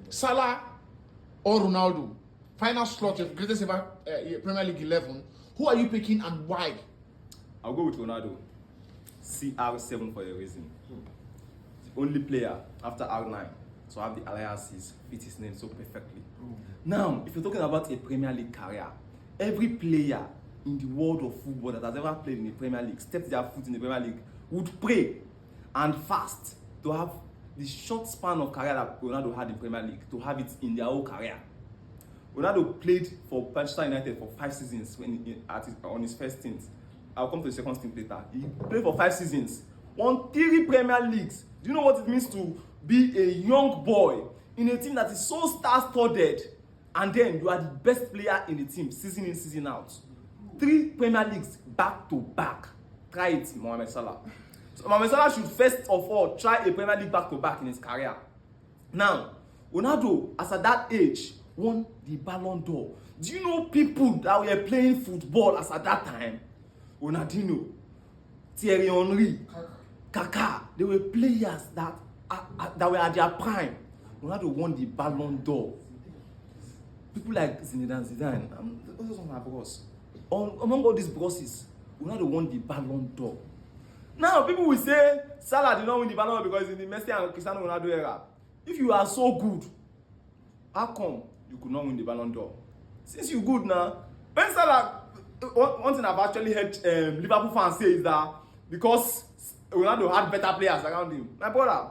Salah or Ronaldo? Final slot of greatest ever Premier League 11. Who are you picking and why? I'll go with Ronaldo. CR7 for a reason. The only player after R9 to have the alliances fit his name so perfectly. Now, if you're talking about a Premier League career, every player in the world of football that has ever played in the Premier League, stepped their foot in the Premier League, would pray and fast to have the short span of career that Ronaldo had in Premier League, to have it in their whole career. Ronaldo played for Manchester United for 5 seasons on his first stint. I'll come to the second stint later. He played for 5 seasons, won 3 Premier Leagues. Do you know what it means to be a young boy in a team that is so star-studded, and then you are the best player in the team, season in, season out? 3 Premier Leagues back to back. Try it, Mohamed Salah. So Mohamed Salah should first of all try a Premier League back to back in his career. Now, Ronaldo, as at that age, won the Ballon d'Or. Do you know people that were playing football as at that time? Ronaldinho, Thierry Henry, Kaká. They were players that were at their prime. Ronaldo won the Ballon d'Or. People like Zinedine Zidane, those are bros. Among all these bosses, Ronaldo won the Ballon d'Or. Now, people will say Salah did not win the Ballon d'Or because in the Messi and Cristiano Ronaldo era. If you are so good, how come you could not win the Ballon d'Or? Since you're good now, when Salah, one thing I've actually heard Liverpool fans say is that because Ronaldo had better players around him. My brother,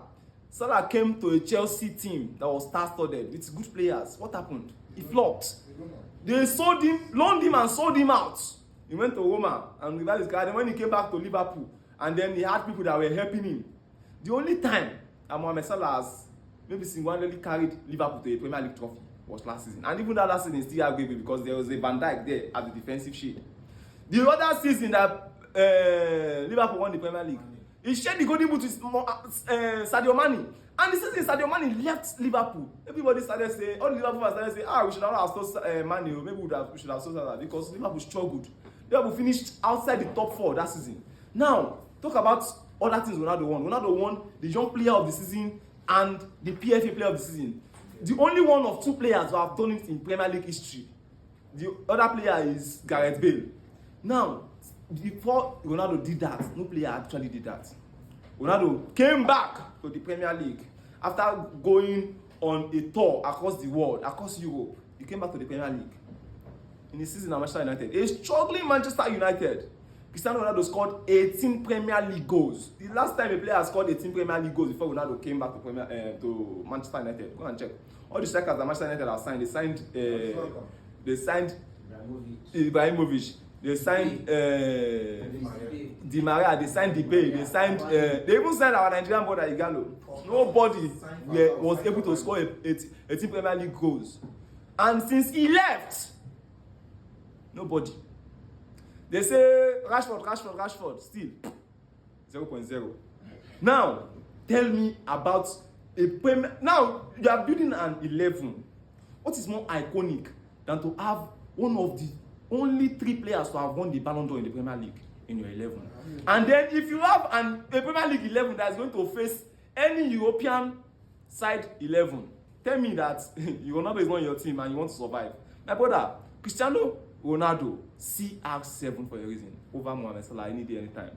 Salah came to a Chelsea team that was star-studded with good players. What happened? He flopped. They sold him, loaned him and sold him out. He went to Roma and revived his career. Then when he came back to Liverpool, and then he had people that were helping him. The only time Mohamed Salah has maybe single-handedly carried Liverpool to a Premier League trophy was last season. And even that last season still had baby because there was a Van Dijk there at the defensive shade. The other season that Liverpool won the Premier League, he shared the golden boot with Sadio Mane. And the season Sadio Mane left Liverpool, everybody started saying, all the Liverpool fans started saying, we should not have sold Mane, maybe we should have sold Salah because Liverpool struggled. Liverpool finished outside the top 4 that season. Now, talk about other things Ronaldo won. Ronaldo won the Young Player of the Season and the PFA Player of the Season. The only one of 2 players who have done it in Premier League history. The other player is Gareth Bale. Now, before Ronaldo did that, no player actually did that. Ronaldo came back to the Premier League after going on a tour across the world, across Europe. He came back to the Premier League in his season at Manchester United. A struggling Manchester United. Cristiano Ronaldo scored 18 Premier League goals. The last time a player scored 18 Premier League goals before Ronaldo came back to Manchester United. Go and check. All the strikers that Manchester United have signed, they signed Ibrahimovic. They signed Di Maria, they signed Depay, they even signed our Nigerian brother Igalo. Nobody was able to score 18 Premier League goals. And since he left, nobody. They say Rashford, still 0.0. Now, tell me about a Premier. Now, you are building an 11. What is more iconic than to have one of the only 3 players to have won the Ballon d'Or in the Premier League in your 11? And then if you have a Premier League 11 that is going to face any European side 11, tell me that Ronaldo is not your team and you want to survive. My brother, Cristiano Ronaldo, CR7 for a reason, over Mohamed Salah any day, anytime.